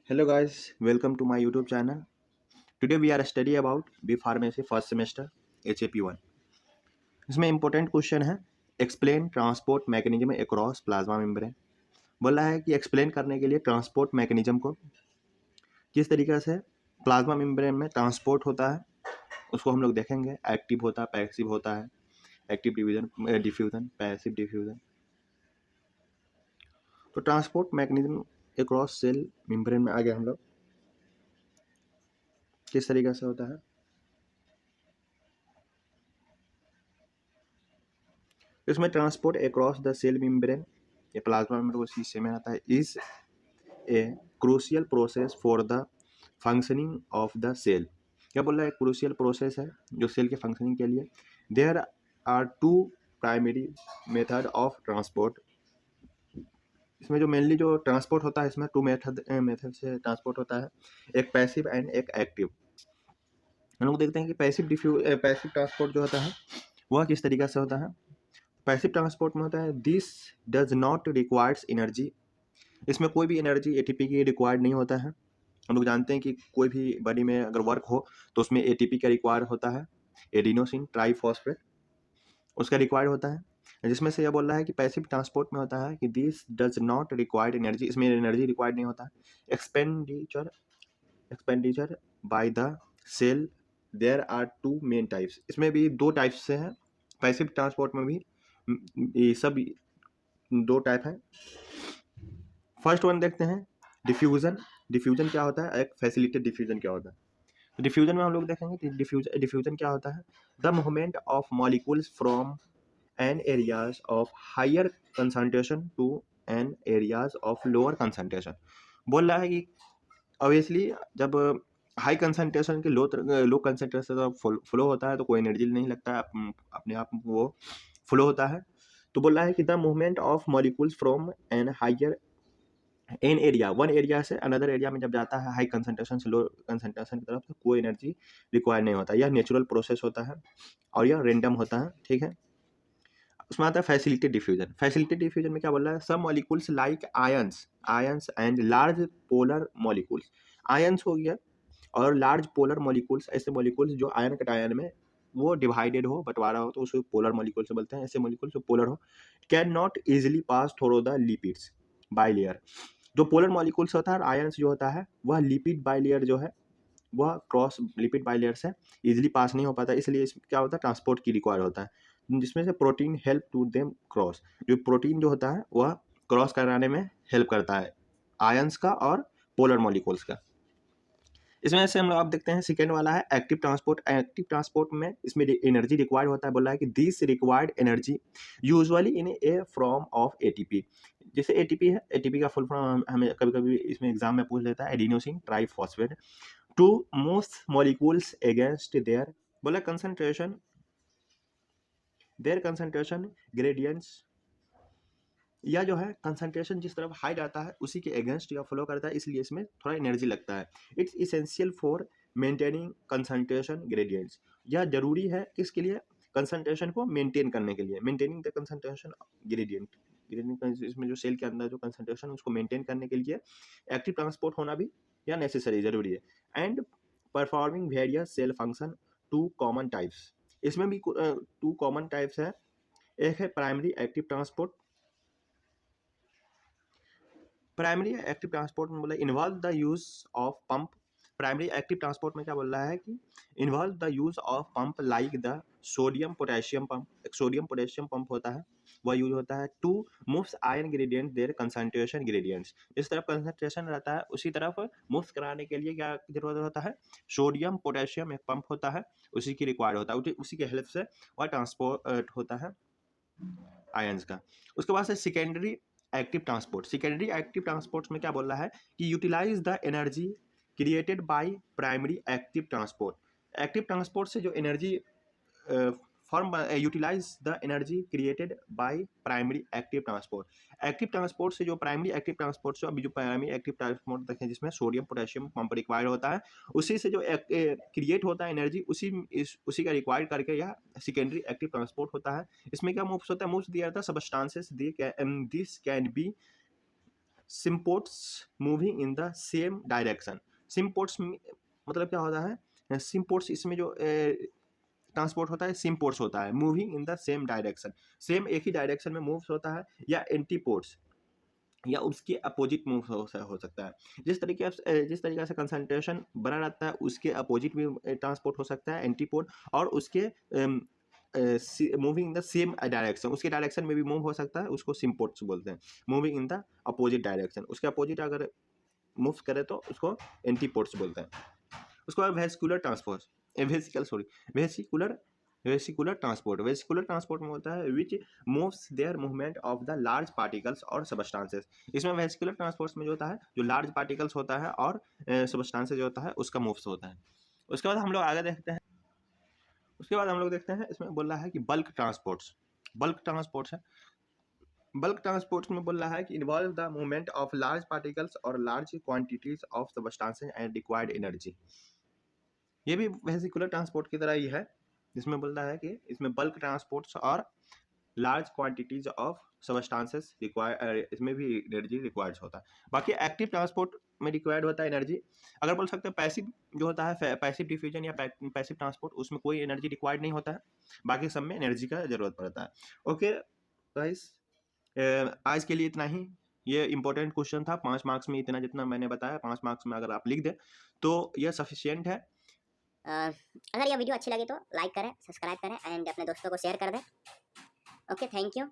Hello guys, welcome to my YouTube channel. Today we are study about B Pharmacy first semester HAP1. इसमें important question है explain transport mechanism across plasma membrane. बोला है कि explain करने के लिए transport mechanism को किस तरीके से प्लाज्मा मेम्ब्रेन में ट्रांसपोर्ट होता है उसको हम लोग देखेंगे. एक्टिव होता है, पैसिव होता है, active division diffusion, passive diffusion. तो transport mechanism across cell membrane में आगे हम लोग किस तरीके से होता है. इसमें transport across the cell membrane, ये प्लाज्मा मेम्ब्रेन को शीशे में आता है, is a crucial process for the functioning of the cell. क्या बोल रहा है? क्रूशियल प्रोसेस है जो सेल के फंक्शनिंग के लिए. There are two primary method of transport. इसमें जो मेनली जो ट्रांसपोर्ट होता है इसमें टू मेथड से ट्रांसपोर्ट होता है, एक पैसिव एंड एक एक्टिव. हम लोग देखते हैं कि पैसिव ट्रांसपोर्ट जो होता है वह किस तरीके से होता है. पैसिव ट्रांसपोर्ट में होता है this does not requires energy. इसमें कोई भी एनर्जी एटीपी की रिक्वायर्ड नहीं होता है. हम लोग जानते हैं कि कोई भी बॉडी में अगर वर्क हो तो उसमें एटीपी का रिक्वायर होता है, एडिनोसिन ट्राइफॉस्फेट उसका रिक्वायर्ड होता है. जिसमें से यह बोल रहा है कि पैसिव ट्रांसपोर्ट में होता है कि this does not required energy, इसमें एनर्जी रिक्वायर्ड नहीं होता है. Expenditure by the cell. There are two main types. इसमें भी दो टाइप्स से हैं. पैसिव ट्रांसपोर्ट में भी ये सब दो टाइप है. फर्स्ट वन देखते हैं डिफ्यूजन. डिफ्यूजन क्या होता है, एक फैसिलिटेड डिफ्यूजन क्या होता है. तो डिफ्यूजन में हम लोग देखेंगे कि डिफ्यूजन क्या होता है. The movement of molecules from an areas of higher concentration to an areas of lower concentration. बोल रहा है कि ऑब्वियसली जब हाई कंसंट्रेशन के लो कंसंट्रेशन फ्लो होता है तो कोई एनर्जी नहीं लगता है, अपने आप वो फ्लो होता है. तो बोल रहा है कि the movement of molecules from an higher an area, one area से अनदर एरिया में जब जाता है हाई कंसंट्रेशन से लो कंसंट्रेशन की तरफ, तो कोई एनर्जी रिक्वायर नहीं होता. यह नेचुरल प्रोसेस होता है और यह रेंडम होता है. ठीक है. उसमें आता है फैसिलिटेड डिफ्यूजन. फैसिलिटेड डिफ्यूजन में क्या बोल रहा है, some molecules like ions and large polar molecules. Ions हो गया और लार्ज पोलर मॉलिक्यूल्स, ऐसे मॉलिक्यूल्स जो आयन कटायन में वो डिवाइडेड हो, बंटवारा हो, तो उसको पोलर मॉलिक्यूल से बोलते हैं. ऐसे मॉलिक्यूल्स जो पोलर हो can not easily pass through the lipids by layer. जो पोलर मॉलिक्यूल्स होता है और आयंस जो होता है वह लिपिड बाई लेयर जो है वह क्रॉस लिपिड बाई लेयर से इजिली पास नहीं हो पाता, इसलिए इसमें क्या होता है ट्रांसपोर्ट की रिक्वायर होता है. जिसमें से protein help to them cross. जो प्रोटीन जो होता है वह क्रॉस कराने में हेल्प करता है आयंस का और पोलर मॉलिक्यूल्स का. इसमें से हम लोग आप देखते हैं सेकेंड वाला है एक्टिव ट्रांसपोर्ट. एक्टिव ट्रांसपोर्ट में इसमें एनर्जी रिक्वायर्ड होता है. बोला है कि this required energy usually in a form of ATP. जैसे एटीपी है, एटीपी का फुल फॉर्म हमें कभी कभी इसमें एग्जाम में पूछ लेता है, adenosine triphosphate. To most molecules against their, बोला कंसंट्रेशन ग्रेडियंट्स. या जो है कंसंट्रेशन जिस तरफ हाई जाता है उसी के अगेंस्ट या फ्लो करता है, इसलिए इसमें थोड़ा एनर्जी लगता है. It's essential for maintaining concentration gradients. यह जरूरी है किसके लिए, कंसंट्रेशन को मेंटेन करने के लिए. मेंटेनिंग द कंसंट्रेशन ग्रेडियंट, इसमें जो सेल के अंदर जो कंसंट्रेशन उसको मेंटेन करने के लिए एक्टिव ट्रांसपोर्ट होना भी या नेसेसरी जरूरी है. And performing various cell function. Two common types. इसमें भी टू कॉमन टाइप्स है. एक है primary active transport. Primary active transport में बोला involve the use of pump. Primary active transport में क्या बोल रहा है कि involve the use of pump like the sodium potassium pump. एक सोडियम पोटेशियम पंप होता है, वह यूज होता है to moves ion gradient their concentration gradients. जिस तरफ कंसंट्रेशन रहता है उसी तरफ मूव कराने के लिए क्या जरूरत होता है, सोडियम पोटेशियम एक पंप होता है, उसी की रिक्वायर्ड होता है, उसी के हेल्प से वह ट्रांसपोर्ट होता है आयंस का. उसके बाद से secondary active transport. Secondary active transport में क्या बोल रहा है कि utilise the energy created by primary active transport. Active transport से जो energy form utilise the energy created by primary active transport. Active transport से जो प्राइमरी एक्टिव ट्रांसपोर्ट से अभी जो प्राइमरी एक्टिव ट्रांसपोर्ट देखें जिसमें सोडियम पोटेशियम पंप रिक्वायर्ड होता है, उसी से जो क्रिएट होता है एनर्जी उसी का रिक्वायर्ड करके यह सेकेंडरी एक्टिव ट्रांसपोर्ट होता है. इसमें क्या मूव्स होता है, मूव्स दिया जाता है substances. This can be symports moving in the same direction. Symports मतलब क्या होता है, सिम्पोर्ट्स इसमें जो ट्रांसपोर्ट होता है सिम्पोर्ट्स होता है, moving in the same direction, same एक ही डायरेक्शन में मूव्स होता है, या एंटीपोर्ट्स या उसके अपोजिट मूव हो सकता है। जिस तरीके से कंसंट्रेशन बना रहता है उसके अपोजिट भी ट्रांसपोर्ट हो सकता है एंटीपोड, और उसके moving in the same direction, उसके डायरेक्शन में भी मूव हो सकता है, उसको सिम्पोर्ट्स बोलते हैं। Moving in the opposite direction, उसके अपोजिट अगर मूव करे तो उसको एंटीपोड्स बोलते हैं। उसके बाद vesicular transport, vesicular vesicular transport. Vesicular transport में होता है विच moves there movement of the large particles और सबस्टांसेस। इसमें वेसिकुलर ट्रांसपोर्ट में जो होता है जो लार्ज पार्टिकल्स होता है और सबस्टांसेस जो होता है उसका मूव्स होता है। उसके बाद हम लोग आगे देखते हैं, उसके बाद हम लोग देखते हैं इसमें बोल रहा है कि बल्क ट्रांसपोर्ट्स। बल्क ट्रांसपोर्ट्स है, बल्क ट्रांसपोर्ट्स में बोल रहा है कि involve the movement of large particles और large quantities of substances and required energy. ये भी वेसिकुलर ट्रांसपोर्ट की तरह ही है, जिसमें बोल रहा है कि इसमें बल्क ट्रांसपोर्ट्स और large quantities of substances require, इसमें भी एनर्जी रिक्वायर्ड होता है। बाकी एक्टिव ट्रांसपोर्ट में रिक्वायर्ड होता है एनर्जी। अगर बोल सकते हैं पैसिव जो होता है, पैसिव डिफ्यूजन या पैसिव ट्रांसपोर्ट, उसमें कोई एनर्जी रिक्वायर्ड नहीं होता है, बाकी सब में एनर्जी का जरूरत पड़ता है। ओके गाइस, आज के लिए इतना ही। ये इंपॉर्टेंट क्वेश्चन था, 5 मार्क्स में इतना जितना मैंने बताया, 5 मार्क्स में अगर आप लिख दें तो यह सफिशियंट है। अगर यह वीडियो अच्छी लगी तो लाइक करें, सब्सक्राइब करें एंड अपने दोस्तों को शेयर कर दें। Okay, thank you.